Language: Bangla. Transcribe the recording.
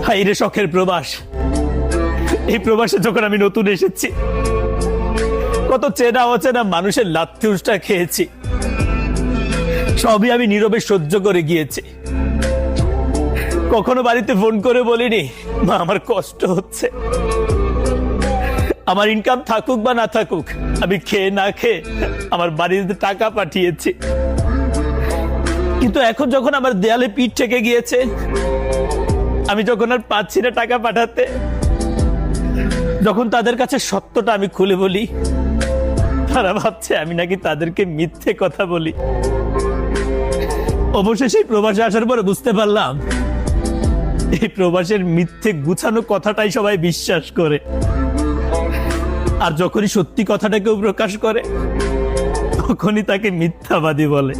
হাই রে শখের প্রবাস। এই প্রবাসে যখন আমি নতুন এসেছি, কত চেনা অচেনা মানুষের লাথি উষ্টা খেয়েছি, সবই আমি নীরবে সহ্য করে গিয়েছি। কখনো বাড়িতে ফোন করে বলিনি মা আমার কষ্ট হচ্ছে। আমার ইনকাম থাকুক বা না থাকুক, আমি খেয়ে না খেয়ে আমার বাড়িতে টাকা পাঠিয়েছি। কিন্তু এখন যখন আমার দেয়ালে পিঠ ঠেকে গিয়েছে, আমি যখন আর পাচ্ছি না টাকা পাঠাতে, যখন তাদের কাছে সত্যটা আমি খুলে বলি, তারা ভাবছে আমি নাকি তাদেরকে মিথ্যে কথা বলি। অবশেষে প্রবাসে আসার পরে বুঝতে পারলাম, এই প্রবাসের মিথ্যে গুছানো কথাটাই সবাই বিশ্বাস করে, আর যখনই সত্যি কথাটা কেউ প্রকাশ করে তখনই তাকে মিথ্যাবাদী বলে।